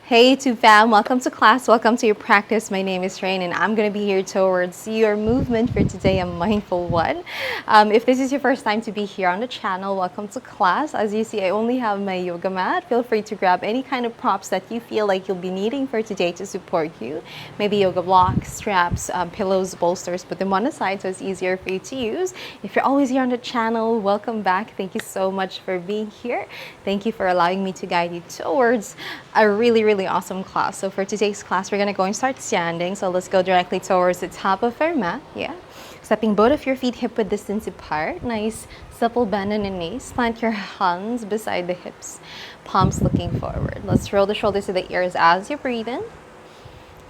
Hey to fam, welcome to class, welcome to your practice. My name is Rain and I'm going to be here towards your movement for today, a mindful one. If this is your first time to be here on the channel, welcome to class. As you see, I only have my yoga mat. Feel free to grab any kind of props that you feel like you'll be needing for today to support you. Maybe yoga blocks, straps, pillows, bolsters, put them on the side so it's easier for you to use. If you're always here on the channel, welcome back. Thank you so much for being here. Thank you for allowing me to guide you towards a really awesome class. So for today's class, we're going to go and start standing. So let's go directly towards the top of our mat. Yeah. Stepping both of your feet hip width distance apart. Nice supple bend in the knees. Plant your hands beside the hips. Palms looking forward. Let's roll the shoulders to the ears as you breathe in.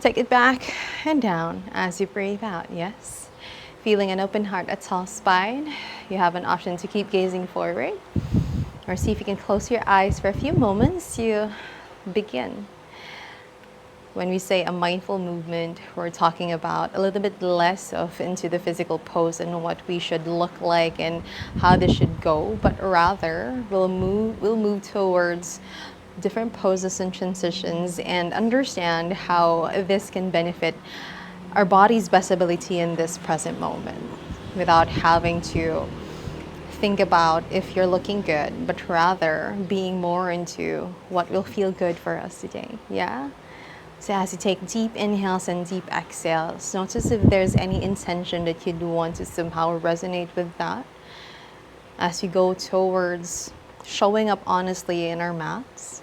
Take it back and down as you breathe out. Yes. Feeling an open heart, a tall spine. You have an option to keep gazing forward or see if you can close your eyes for a few moments. You begin. When we say a mindful movement, we're talking about a little bit less of into the physical pose and what we should look like and how this should go, but rather we'll move towards different poses and transitions and understand how this can benefit our body's best ability in this present moment without having to think about if you're looking good, but rather being more into what will feel good for us today. Yeah. So as you take deep inhales and deep exhales, notice if there's any intention that you'd want to somehow resonate with that. As you go towards showing up honestly in our mats,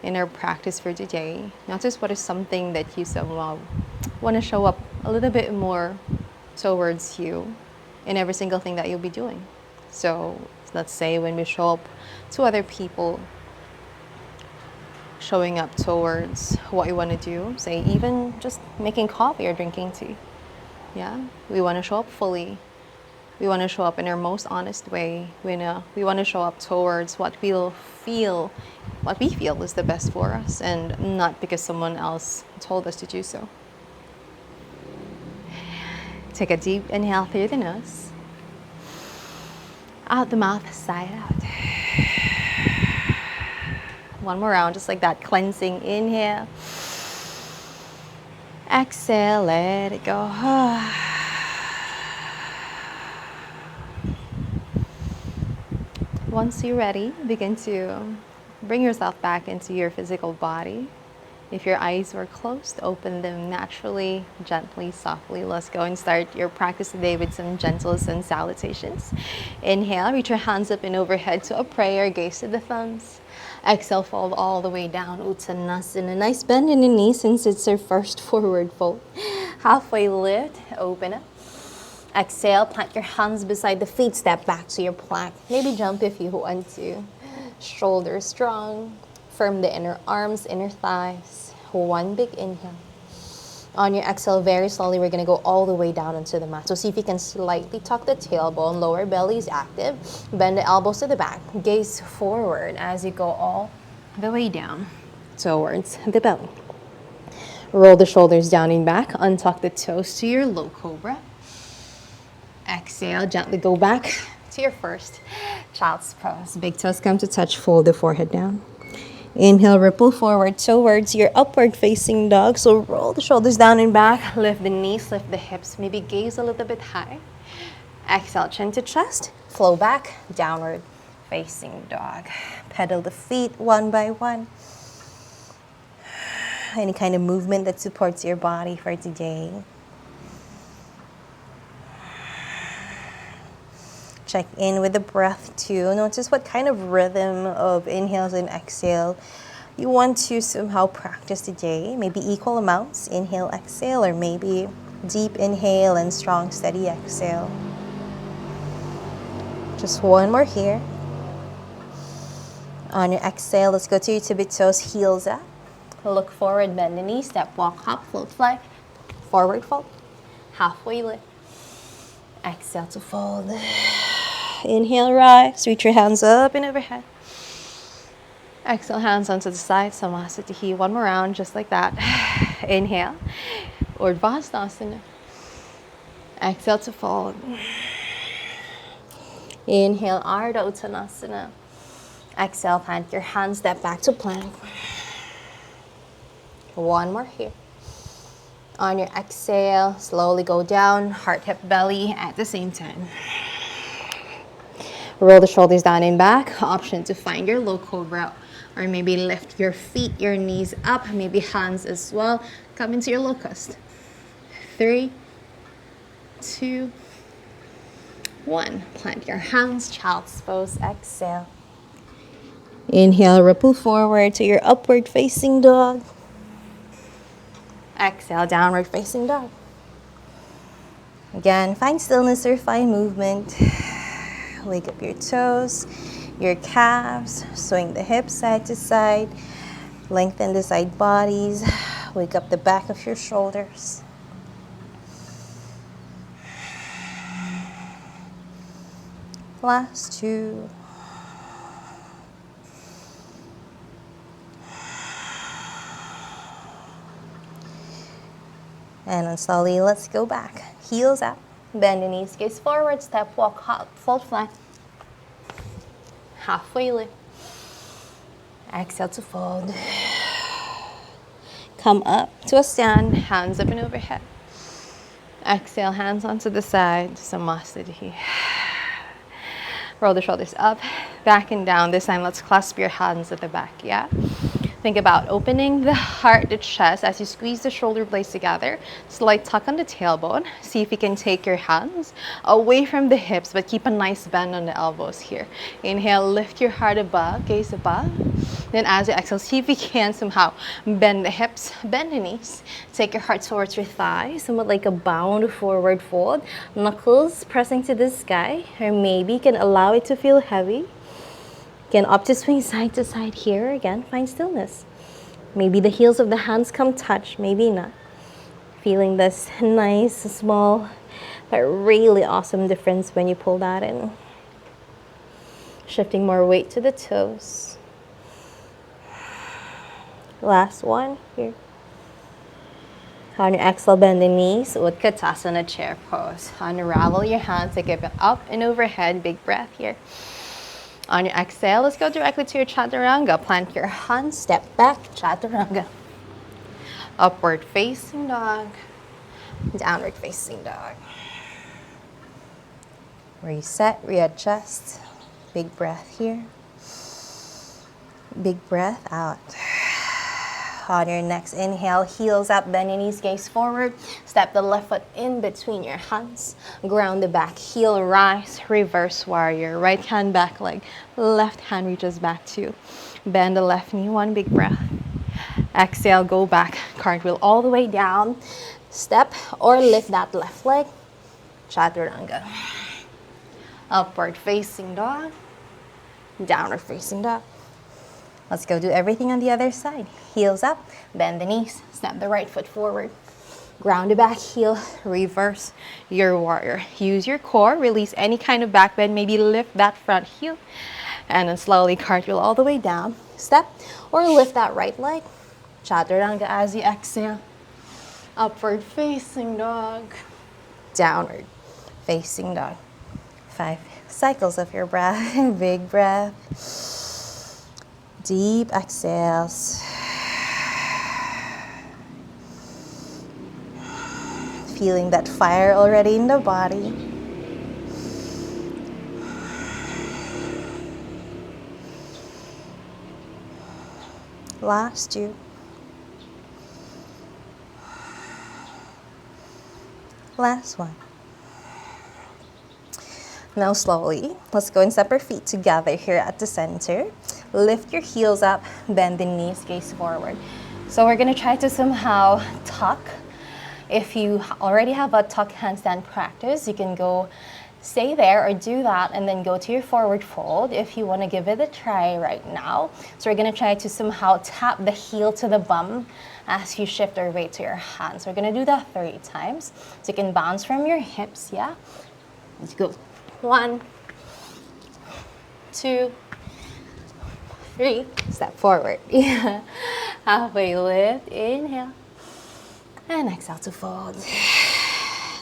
in our practice for today, notice what is something that you somehow want to show up a little bit more towards you in every single thing that you'll be doing. So let's say when we show up to other people, showing up towards what we want to do, say even just making coffee or drinking tea. Yeah, we want to show up fully. We want to show up in our most honest way. We want to show up towards what we feel is the best for us, and not because someone else told us to do so. Take a deep inhale through the nose. Out the mouth, sigh it out. One more round, just like that, cleansing inhale. Exhale, let it go. Once you're ready, begin to bring yourself back into your physical body. If your eyes were closed, open them naturally, gently, softly. Let's go and start your practice today with some gentles and salutations. Inhale, reach your hands up and overhead to a prayer, gaze to the thumbs. Exhale, fold all the way down, Uttanasana. Nice bend in the knees since it's our first forward fold. Halfway lift, open up. Exhale, plant your hands beside the feet, step back to your plank. Maybe jump if you want to. Shoulders strong. Firm the inner arms, inner thighs. One big inhale. On your exhale, very slowly, we're going to go all the way down into the mat. So see if you can slightly tuck the tailbone, lower belly is active. Bend the elbows to the back. Gaze forward as you go all the way down towards the belly. Roll the shoulders down and back. Untuck the toes to your low cobra. Exhale, gently go back to your first child's pose. Big toes come to touch, fold the forehead down. Inhale, ripple forward towards your upward facing dog. So roll the shoulders down and back, lift the knees, lift the hips, maybe gaze a little bit high. Exhale, chin to chest, flow back, downward facing dog. Pedal the feet one by one. Any kind of movement that supports your body for today. Check in with the breath too. Notice what kind of rhythm of inhales and exhale you want to somehow practice today. Maybe equal amounts, inhale, exhale, or maybe deep inhale and strong, steady exhale. Just one more here. On your exhale, let's go to your tippy toes, heels up. Look forward, bend the knees, step, walk, hop, float, fly. Forward fold, halfway lift. Exhale to fold. Inhale, rise, reach your hands up and overhead. Exhale, hands onto the side, Samasthiti. One more round, just like that. Inhale, Urdhva. Exhale to fold. Inhale, Ardha Uttanasana. Exhale, plant your hands, step back to plank. One more here. On your exhale, slowly go down, heart, hip, belly at the same time. Roll the shoulders down and back. Option to find your low cobra, or maybe lift your feet, your knees up, maybe hands as well. Come into your locust. 3, 2, 1. Plant your hands, child's pose, exhale. Inhale, ripple forward to your upward facing dog. Exhale, downward facing dog. Again, find stillness or find movement. Wake up your toes, your calves, swing the hips side to side, lengthen the side bodies, wake up the back of your shoulders. Last 2. And then slowly, let's go back. Heels up, bend the knees, gaze forward, step, walk, hop, fold flat. Halfway lift. Exhale to fold. Come up to a stand, hands up and overhead. Exhale, hands onto the side, namaste. Roll the shoulders up, back and down. This time, let's clasp your hands at the back, yeah? Think about opening the heart, the chest, as you squeeze the shoulder blades together. Slight tuck on the tailbone. See if you can take your hands away from the hips, but keep a nice bend on the elbows here. Inhale, lift your heart above, gaze above. Then as you exhale, see if you can somehow bend the hips, bend the knees. Take your heart towards your thighs, somewhat like a bound forward fold. Knuckles pressing to the sky, or maybe you can allow it to feel heavy. Again, up to swing side to side here. Again, find stillness. Maybe the heels of the hands come touch, maybe not. Feeling this nice, small, but really awesome difference when you pull that in. Shifting more weight to the toes. Last one here. On your exhale, bend the knees, Utkatasana chair pose. Unravel your hands, take it up and overhead, big breath here. On your exhale, let's go directly to your chaturanga. Plant your hands, step back, chaturanga. Upward facing dog, downward facing dog. Reset, readjust. Big breath here. Big breath out. On your next inhale, heels up, bend your knees, gaze forward. Step the left foot in between your hands. Ground the back heel, rise, reverse warrior. Right hand back leg, left hand reaches back too. Bend the left knee, one big breath. Exhale, go back, cartwheel all the way down. Step or lift that left leg, chaturanga. Upward facing dog, downward facing dog. Let's go do everything on the other side. Heels up, bend the knees, snap the right foot forward. Ground the back heel, reverse your warrior. Use your core, release any kind of back bend, maybe lift that front heel. And then slowly cartwheel all the way down. Step or lift that right leg. Chaturanga as you exhale. Upward facing dog. Downward facing dog. 5 cycles of your breath. Big breath. Deep exhales. Feeling that fire already in the body. Last 2. Last 1. Now slowly, let's go and step our feet together here at the center. Lift your heels up, bend the knees, gaze forward. So we're gonna try to somehow tuck. If you already have a tuck handstand practice, you can go stay there or do that and then go to your forward fold if you wanna give it a try right now. So we're gonna try to somehow tap the heel to the bum as you shift your weight to your hands. We're gonna do that 3 times. So you can bounce from your hips, yeah? Let's go. 1, 2, 3, step forward. Yeah. Halfway lift, inhale. And exhale to fold.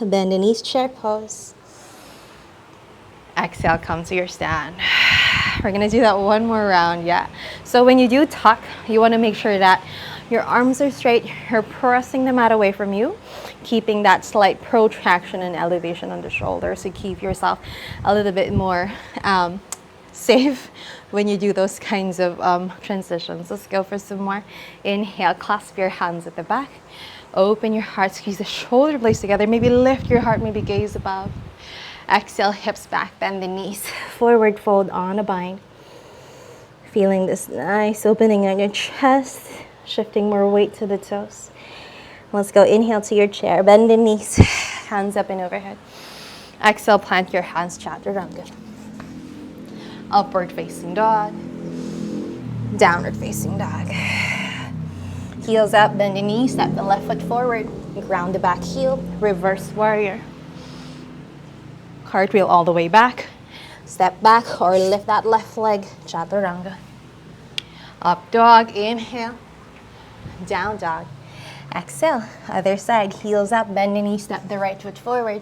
Bend the knees, chair pose. Exhale, come to your stand. We're gonna do that one more round, yeah. So when you do tuck, you wanna make sure that Your arms are straight, you're pressing the mat away from you, keeping that slight protraction and elevation on the shoulders to keep yourself a little bit more safe when you do those kinds of transitions. Let's go for some more. Inhale, clasp your hands at the back. Open your heart, squeeze the shoulder blades together. Maybe lift your heart, maybe gaze above. Exhale, hips back, bend the knees. Forward fold on a bind. Feeling this nice opening on your chest, shifting more weight to the toes. Let's go, inhale to your chair, bend the knees, hands up and overhead. Exhale, plant your hands, chaturanga. Upward facing dog, downward facing dog. Heels up, bend the knees, step the left foot forward, ground the back heel, reverse warrior. Cartwheel all the way back, step back or lift that left leg, chaturanga. Up dog, inhale, down dog. Exhale, other side, heels up, bend the knees, step the right foot forward,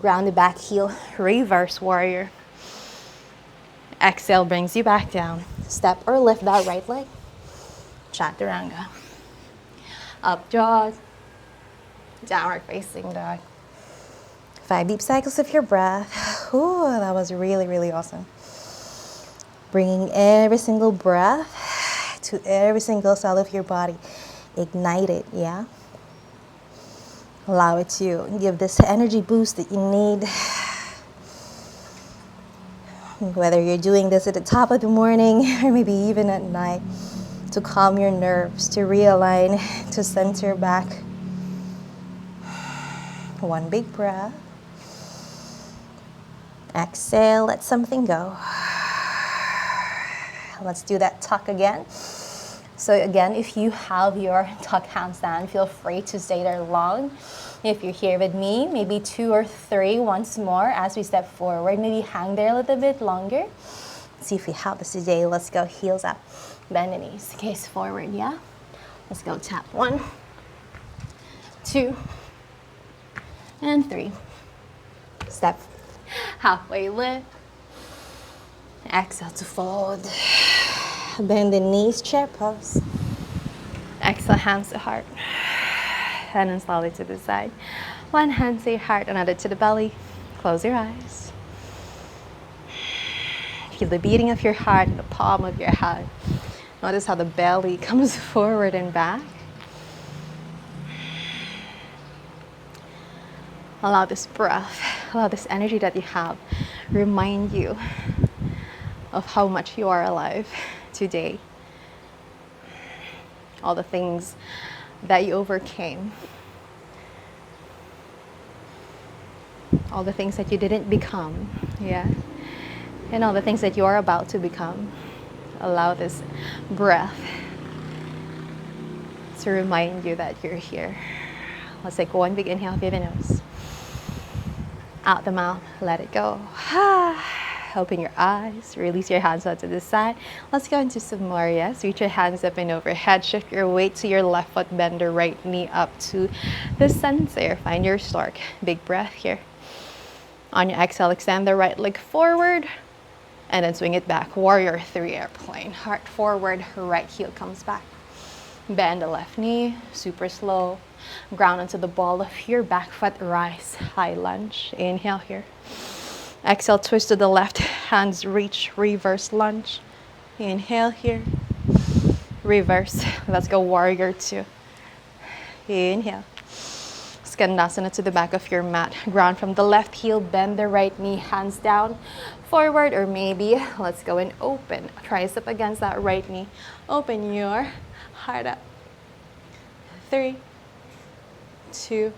ground the back heel, reverse warrior. Exhale brings you back down. Step or lift that right leg, chaturanga. Up dog, downward facing dog. 5 deep cycles of your breath. Ooh, that was really, really awesome. Bringing every single breath to every single cell of your body. Ignite it, yeah? Allow it to give this energy boost that you need. Whether you're doing this at the top of the morning or maybe even at night, to calm your nerves, to realign, to center back. One big breath. Exhale, let something go. Let's do that tuck again. So again, if you have your tuck handstand, feel free to stay there long. If you're here with me, maybe 2 or 3 once more as we step forward. Maybe hang there a little bit longer. See if we have this today. Let's go, heels up, bend the knees, gaze forward, yeah? Let's go, tap 1, 2, and 3. Step, halfway lift. Exhale to fold. Bend the knees, chair pose. Exhale, hands to heart. And then slowly to the side. One hand to your heart, another to the belly. Close your eyes. Feel the beating of your heart in the palm of your hand. Notice how the belly comes forward and back. Allow this breath, allow this energy that you have, remind you of how much you are alive today. All the things that you overcame. All the things that you didn't become, yeah? And all the things that you are about to become. Allow this breath to remind you that you're here. Let's take one big inhale through the nose. Out the mouth, let it go. Open your eyes, release your hands out to the side. Let's go into some more, yes? Reach your hands up and overhead. Shift your weight to your left foot, bend the right knee up to the center. Find your stork. Big breath here. On your exhale, extend the right leg forward and then swing it back. Warrior 3 airplane. Heart forward, right heel comes back. Bend the left knee, super slow. Ground into the ball of your back foot, rise, high lunge. Inhale here. Exhale, twist to the left, hands reach, reverse lunge. Inhale here. Reverse. Let's go, warrior 2. Inhale. Skandasana to the back of your mat. Ground from the left heel, bend the right knee, hands down, forward, or maybe let's go and open. Tricep against that right knee. Open your heart up. 3, 2,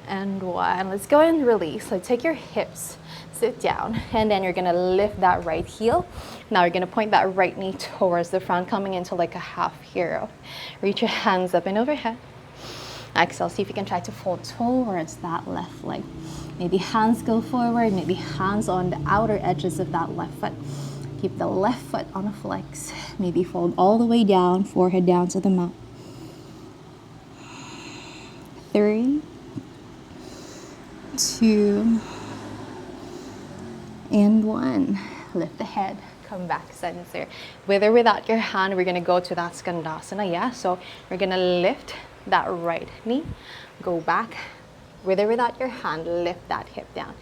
and 1. Let's go and release. So take your hips, sit down, and then you're gonna lift that right heel. Now you're gonna point that right knee towards the front, coming into like a half hero. Reach your hands up and overhead. Exhale, see if you can try to fold towards that left leg. Maybe hands go forward, maybe hands on the outer edges of that left foot. Keep the left foot on a flex. Maybe fold all the way down, forehead down to the mat. 3, 2, and 1. Lift the head, come back center. With or without your hand, we're gonna go to that skandasana, yeah? So we're gonna lift that right knee, go back. With or without your hand, lift that hip down.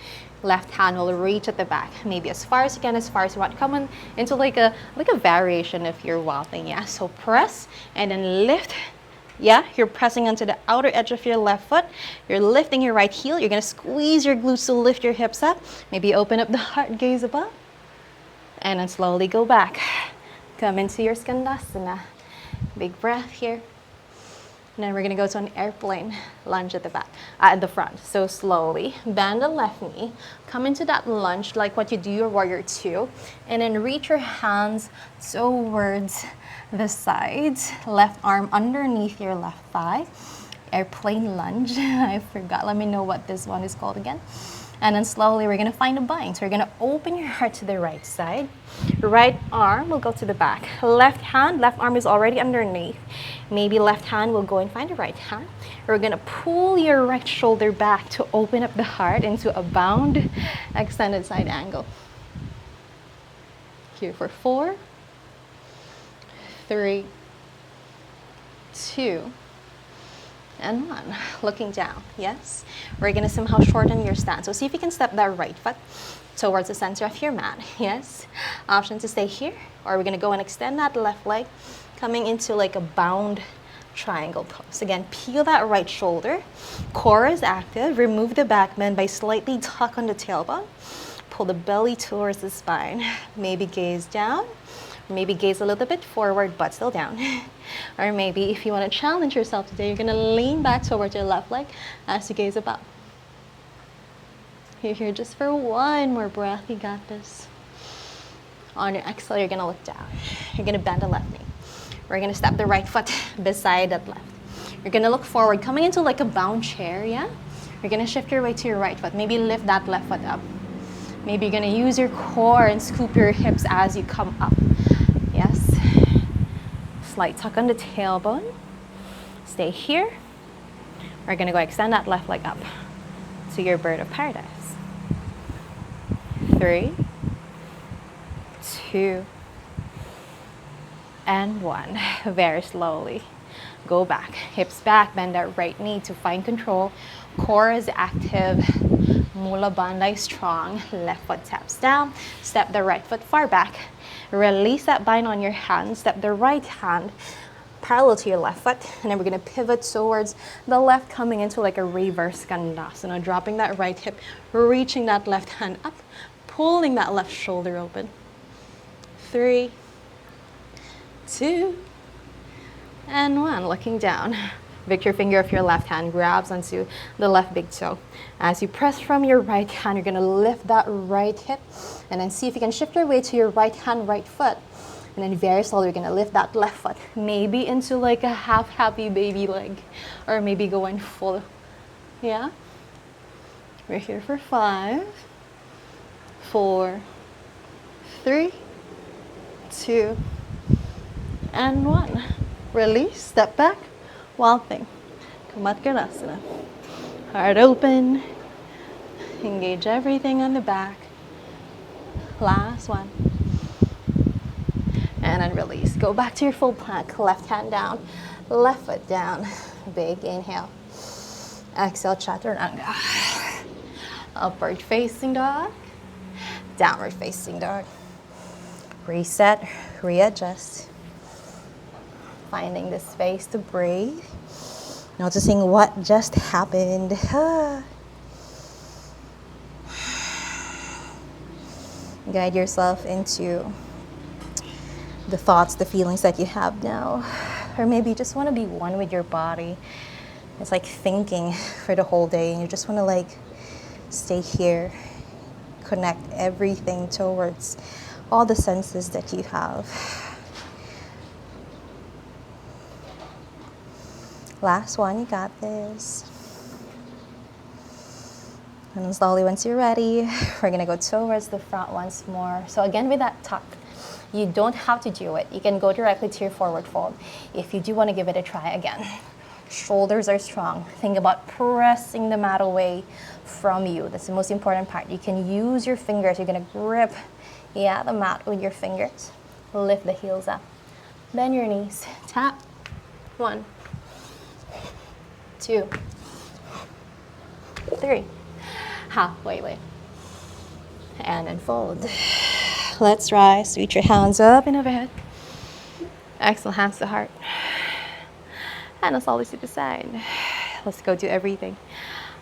Left hand will reach at the back, maybe as far as you can, as far as you want. Come on into like a variation if you're wobbling, yeah? So press and then lift. Yeah, you're pressing onto the outer edge of your left foot. You're lifting your right heel. You're gonna squeeze your glutes to lift your hips up. Maybe open up the heart, gaze above. And then slowly go back. Come into your skandasana. Big breath here. And then we're gonna go to an airplane lunge at the back, at the front. So slowly bend the left knee, come into that lunge like what you do your warrior two, and then reach your hands towards the sides. Left arm underneath your left thigh. Airplane lunge. I forgot. Let me know what this one is called again. And then slowly we're gonna find a bind. So we're gonna open your heart to the right side. Right arm will go to the back. Left arm is already underneath. Maybe left hand will go and find the right hand. We're gonna pull your right shoulder back to open up the heart into a bound extended side angle. Here for 4, 3, 2, and 1. Looking down, yes? We're gonna somehow shorten your stance. So see if you can step that right foot towards the center of your mat, yes? Option to stay here, or we're gonna go and extend that left leg, coming into like a bound triangle pose. Again, peel that right shoulder. Core is active. Remove the back bend by slightly tuck on the tailbone. Pull the belly towards the spine. Maybe gaze down. Maybe gaze a little bit forward, but still down. Or maybe if you want to challenge yourself today, you're going to lean back towards your left leg as you gaze above. You're here just for one more breath. You got this. On your exhale, you're going to look down. You're going to bend the left knee. We're going to step the right foot beside that left. You're going to look forward, coming into like a bound chair, yeah? You're going to shift your weight to your right foot. Maybe lift that left foot up. Maybe you're going to use your core and scoop your hips as you come up. Yes. Slight tuck on the tailbone. Stay here. We're going to go extend that left leg up to your bird of paradise. 3, 2, and 1. Very slowly. Go back. Hips back. Bend that right knee to find control. Core is active. Mula bandha is strong. Left foot taps down. Step the right foot far back. Release that bind on your hand. Step the right hand parallel to your left foot. And then we're going to pivot towards the left, coming into like a reverse skandasana. Dropping that right hip, reaching that left hand up, pulling that left shoulder open. 3, 2, and 1. Looking down. Victor finger of your left hand grabs onto the left big toe. As you press from your right hand, you're going to lift that right hip and then see if you can shift your weight to your right hand, right foot. And then very slowly, you're going to lift that left foot, maybe into like a half happy baby leg, or maybe going full. Yeah? We're here for 5, 4, 3, 2, and 1. Release, step back, wild thing. Kamatkarasana. Heart open. Engage everything on the back. Last one. And then release. Go back to your full plank. Left hand down, left foot down. Big inhale. Exhale, chaturanga. Upward facing dog. Downward facing dog. Reset, readjust. Finding the space to breathe. Noticing what just happened. Guide yourself into the thoughts, the feelings that you have now. Or maybe you just want to be one with your body. It's like thinking for the whole day and you just want to like stay here, connect everything towards all the senses that you have. Last one, you got this. And then slowly, once you're ready, we're gonna go towards the front once more. So again, with that tuck, you don't have to do it. You can go directly to your forward fold. If you do wanna give it a try again. Shoulders are strong. Think about pressing the mat away from you. That's the most important part. You can use your fingers. You're gonna grip Yeah, the mat with your fingers. Lift the heels up. Bend your knees. Tap. 1, 2, 3. Halfway lift. And then fold. Let's rise. Reach your hands up and overhead. Exhale, hands to heart. And let's always to the side. Let's go do everything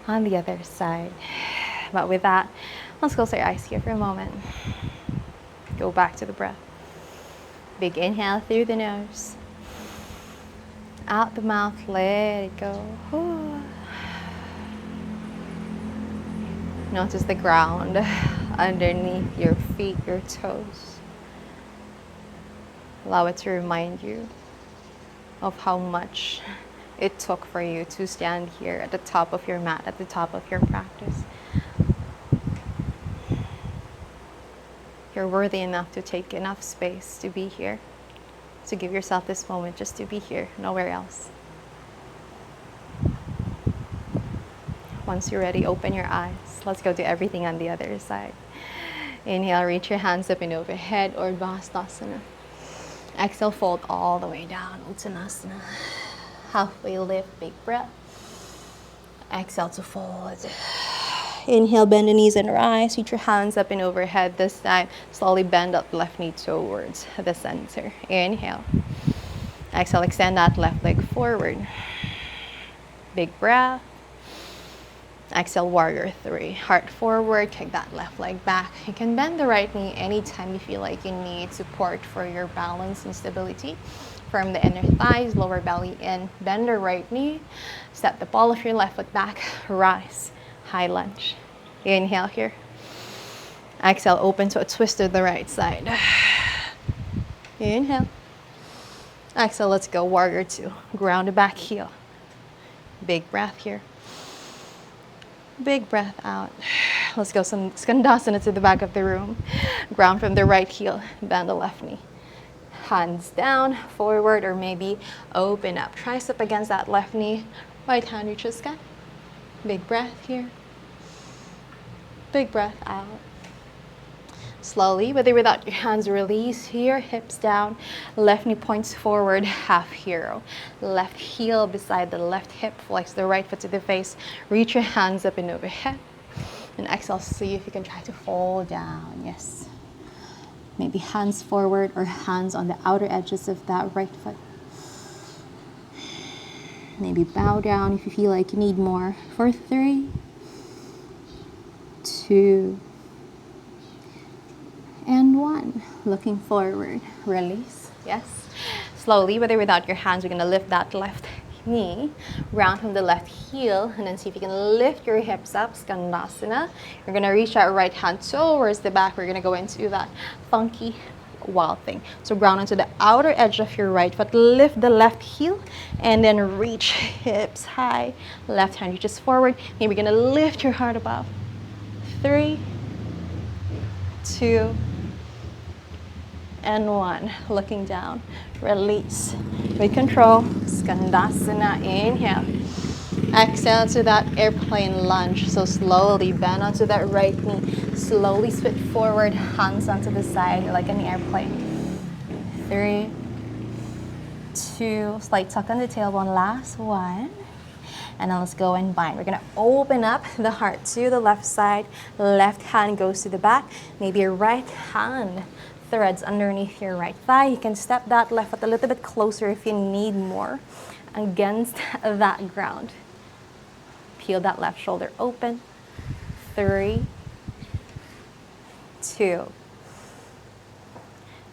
on the other side. But with that, let's close our eyes here for a moment. Go back to the breath. Big inhale through the nose. Out the mouth, let it go. Notice the ground underneath your feet, your toes. Allow it to remind you of how much it took for you to stand here at the top of your mat, at the top of your practice. You're worthy enough to take enough space to be here, to give yourself this moment just to be here, nowhere else. Once you're ready, open your eyes. Let's go do everything on the other side. Inhale, reach your hands up and overhead, or Urdhvastasana. Exhale, fold all the way down, Uttanasana. Halfway lift, big breath. Exhale to fold. Inhale, bend the knees and rise. Reach your hands up and overhead. This time, slowly bend up left knee towards the center. Inhale. Exhale, extend that left leg forward. Big breath. Exhale, warrior 3. Heart forward, kick that left leg back. You can bend the right knee anytime you feel like you need support for your balance and stability. Firm the inner thighs, lower belly in. Bend the right knee. Step the ball of your left foot back. Rise. High lunge. Inhale here. Exhale, open to a twist to the right side. Inhale. Exhale, let's go. Warrior 2. Ground the back heel. Big breath here. Big breath out. Let's go some Skandasana to the back of the room. Ground from the right heel. Bend the left knee. Hands down, forward, or maybe open up. Tricep against that left knee. Right hand reaches sky. Big breath here. Big breath out. Slowly, with or without your hands, release here, hips down. Left knee points forward, half hero. Left heel beside the left hip, flex the right foot to the face. Reach your hands up and overhead. And exhale, see if you can try to fall down. Yes. Maybe hands forward or hands on the outer edges of that right foot. Maybe bow down if you feel like you need more. For 3, 2, and 1. Looking forward. Release. Yes. Slowly, with or without your hands, we're going to lift that left knee, round from the left heel, and then see if you can lift your hips up, Skandasana. You're going to reach that right hand towards the back. We're going to go into that funky wild thing. So ground into the outer edge of your right foot, lift the left heel, and then reach hips high. Left hand reaches forward. Maybe you're going to lift your heart above. 3, 2, and 1. Looking down. Release. With control. Skandasana. Inhale. Exhale to that airplane lunge. So slowly bend onto that right knee. Slowly switch forward. Hands onto the side like an airplane. 3, 2. Slight tuck on the tailbone. Last one. And now let's go and bind. We're going to open up the heart to the left side. Left hand goes to the back. Maybe your right hand threads underneath your right thigh. You can step that left foot a little bit closer if you need more against that ground. Peel that left shoulder open. 3, 2,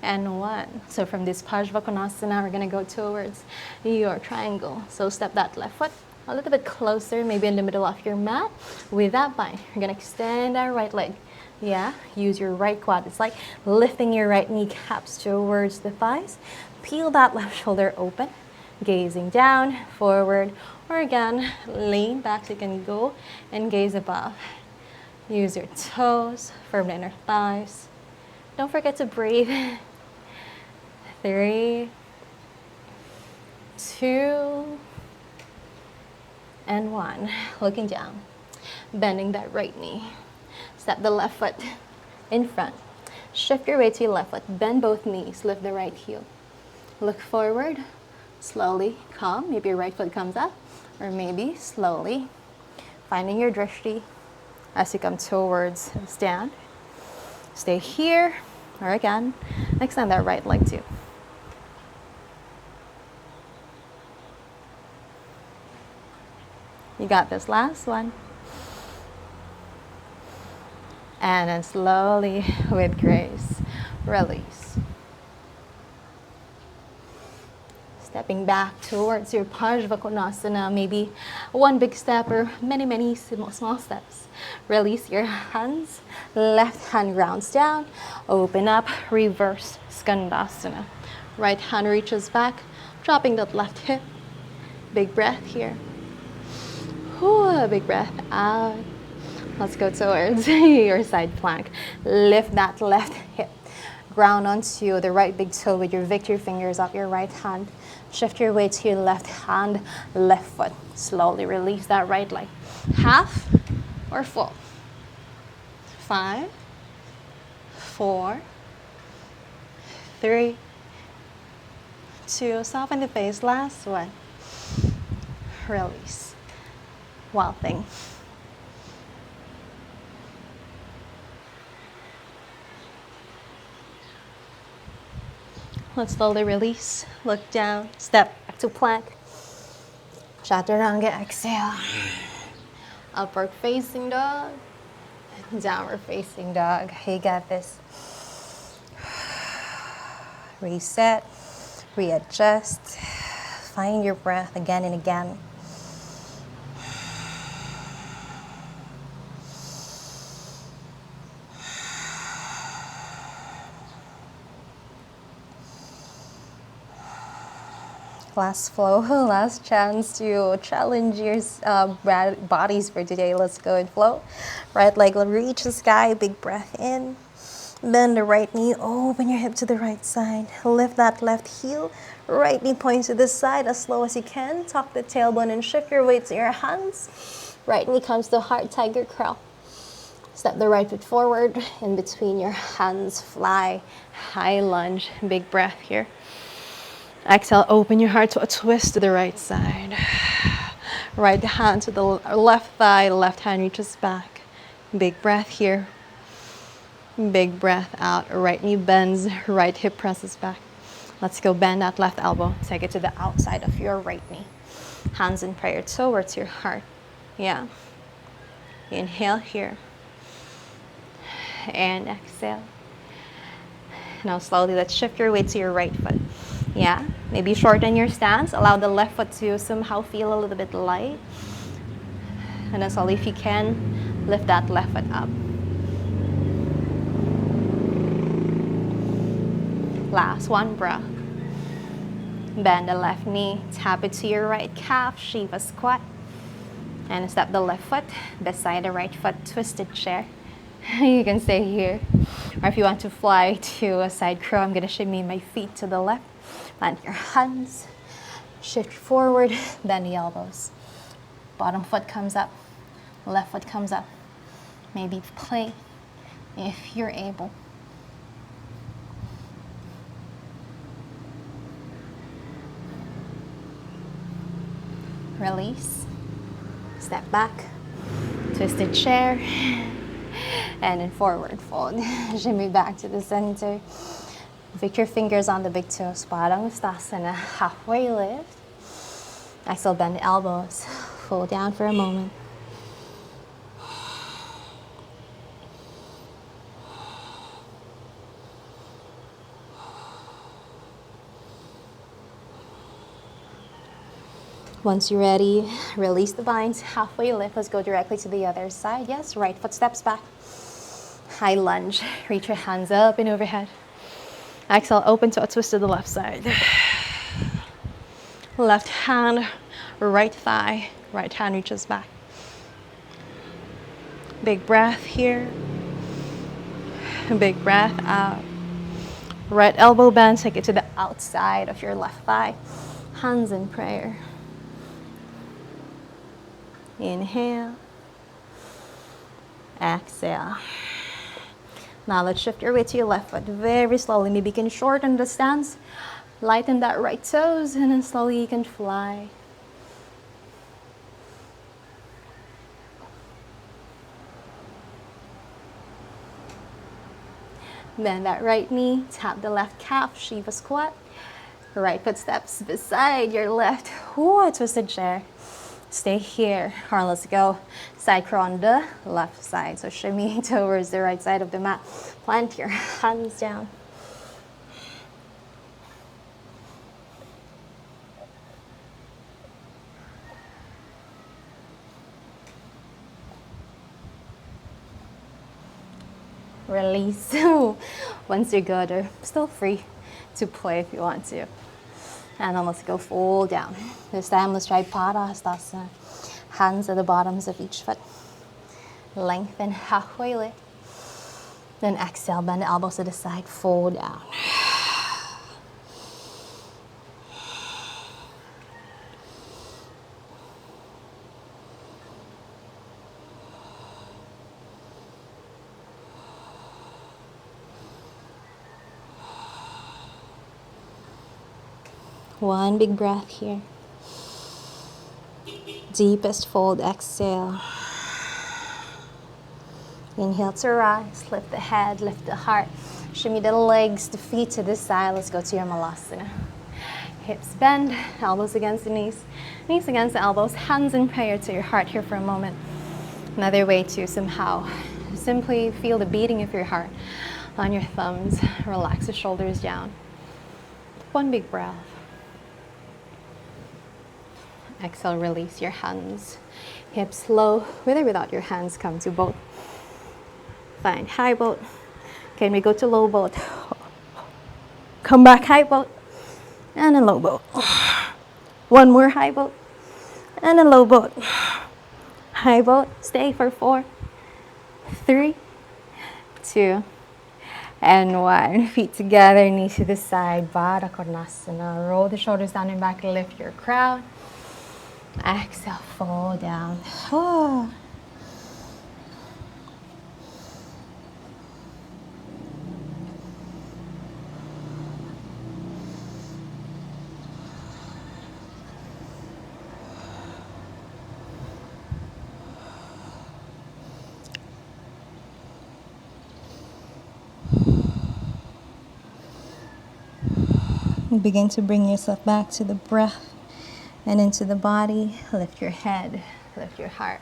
and 1. So from this Parsvakonasana, we're going to go towards your triangle. So step that left foot a little bit closer, maybe in the middle of your mat. With that bind, you're going to extend our right leg. Yeah, use your right quad. It's like lifting your right kneecaps towards the thighs. Peel that left shoulder open, gazing down, forward, or again, lean back so you can go and gaze above. Use your toes, firm the inner thighs. Don't forget to breathe. 3, 2, and 1. Looking down, bending that right knee. Step the left foot in front. Shift your weight to your left foot. Bend both knees. Lift the right heel. Look forward. Slowly come. Maybe your right foot comes up. Or maybe slowly finding your drishti as you come towards stand. Stay here. Or again, extend that right leg too. You got this. Last one. And then slowly, with grace, release. Stepping back towards your Parsvakonasana, maybe one big step or many small steps. Release your hands, left hand grounds down, open up, reverse Skandasana. Right hand reaches back, dropping that left hip. Big breath here. Big breath out. Let's go towards your side plank. Lift that left hip. Ground onto the right big toe with your victory fingers up your right hand. Shift your weight to your left hand, left foot. Slowly release that right leg. Half or full. 5, 4, 3, 2. Soften the face. Last one. Release. Wild thing. Let's slowly release. Look down. Step back to plank. Chaturanga. Exhale. Upward facing dog. Downward facing dog. You got this. Reset. Readjust. Find your breath again and again. Last flow, last chance to challenge your bodies for today. Let's go and flow. Right leg will reach the sky, big breath in. Bend the right knee, open your hip to the right side. Lift that left heel, right knee points to the side as slow as you can. Tuck the tailbone and shift your weight to your hands. Right knee comes to heart, tiger curl. Step the right foot forward, in between your hands, fly, high lunge, big breath here. Exhale, open your heart to a twist to the right side. Right hand to the left thigh, left hand reaches back. Big breath here. Big breath out, right knee bends, right hip presses back. Let's go, bend that left elbow. Take it to the outside of your right knee. Hands in prayer towards your heart. Yeah. Inhale here. And exhale. Now slowly, let's shift your weight to your right foot. Yeah, maybe shorten your stance. Allow the left foot to somehow feel a little bit light. And then slowly, if you can, lift that left foot up. Last one breath. Bend the left knee, tap it to your right calf, Shiva squat. And step the left foot beside the right foot, twisted chair. You can stay here. Or if you want to fly to a side crow, I'm gonna shimmy my feet to the left. Plant your hands, shift forward, bend the elbows. Bottom foot comes up, left foot comes up. Maybe play if you're able. Release, step back, twisted chair, and then forward fold. Shimmy back to the center. Pick your fingers on the big toes, Padang Ustasana, halfway lift. Exhale, bend the elbows, fold down for a moment. Once you're ready, release the binds, halfway lift. Let's go directly to the other side. Yes, right foot steps back. High lunge, reach your hands up and overhead. Exhale, open to a twist to the left side. Left hand, right thigh, right hand reaches back. Big breath here. Big breath out. Right elbow bend, take it to the outside of your left thigh. Hands in prayer. Inhale. Exhale. Now let's shift your weight to your left foot very slowly. Maybe you can shorten the stance, lighten that right toes, and then slowly you can fly. Bend that right knee, tap the left calf, Shiva squat. Right foot steps beside your left. Ooh, twisted chair. Stay here. Or let's go side crawl on the left side. So shimmy towards the right side of the mat. Plant your hands down. Release. Once you're good, you're still free to play if you want to. And then let's go full down. This time let's try Padahastasana. Hands at the bottoms of each foot. Lengthen halfway lift. Then exhale, bend the elbows to the side, fold down. One big breath here. Deepest fold, exhale. Inhale to rise, lift the head, lift the heart. Shimmy the legs, the feet to the side. Let's go to your Malasana. Hips bend, elbows against the knees, knees against the elbows, hands in prayer to your heart here for a moment. Another way to somehow simply feel the beating of your heart on your thumbs. Relax the shoulders down. One big breath. Exhale, release your hands. Hips low, with or without your hands, come to boat. Find high boat. Can we go to low boat? Come back, high boat. And a low boat. One more high boat. And a low boat. High boat, stay for 4, 3, 2, and 1. Feet together, knees to the side. Baddha Konasana. Roll the shoulders down and back, lift your crown. Exhale, fall down. Oh. Begin to bring yourself back to the breath and into the body. Lift your head, lift your heart.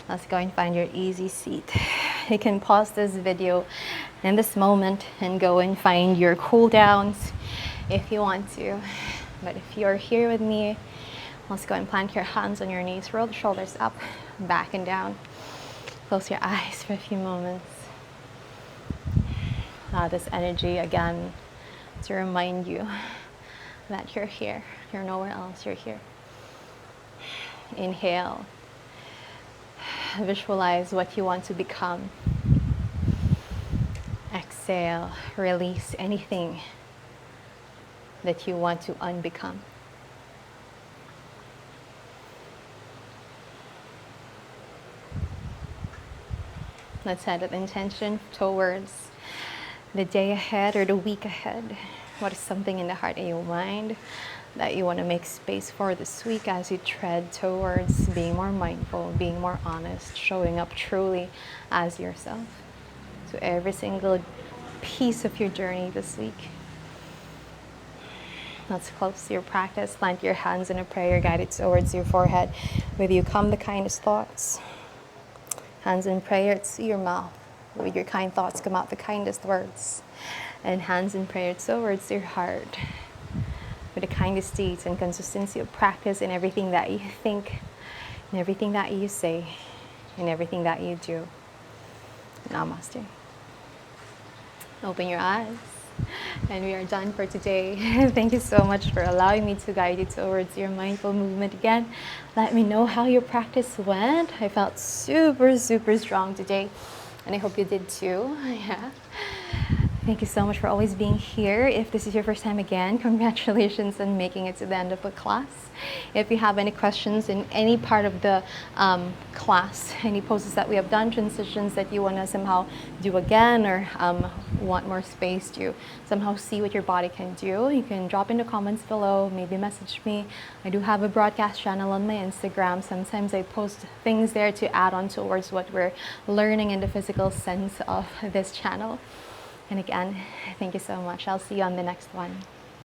Let's go and find your easy seat. You can pause this video in this moment and go and find your cool downs if you want to. But if you're here with me, let's go and plant your hands on your knees. Roll the shoulders up, back and down. Close your eyes for a few moments. Allow this energy again to remind you that you're here. You're nowhere else, you're here. Inhale. Visualize what you want to become. Exhale. Release anything that you want to unbecome. Let's set an intention towards the day ahead or the week ahead. What is something in the heart and your mind that you want to make space for this week as you tread towards being more mindful, being more honest, showing up truly as yourself to every single piece of your journey this week. Let's close your practice. Plant your hands in a prayer guided towards your forehead. With you come the kindest thoughts. Hands in prayer to your mouth. With your kind thoughts come out the kindest words. And hands in prayer towards your heart. With the kindest deeds and consistency of practice in everything that you think, in everything that you say, in everything that you do. Namaste. Open your eyes. And we are done for today. Thank you so much for allowing me to guide you towards your mindful movement again. Let me know how your practice went. I felt super, super strong today. And I hope you did too. Yeah. Thank you so much for always being here. If this is your first time again, congratulations on making it to the end of the class. If you have any questions in any part of the class, any poses that we have done, transitions that you want to somehow do again, or want more space to somehow see what your body can do, you can drop in the comments below, maybe message me. I do have a broadcast channel on my Instagram. Sometimes I post things there to add on towards what we're learning in the physical sense of this channel. And again, thank you so much. I'll see you on the next one.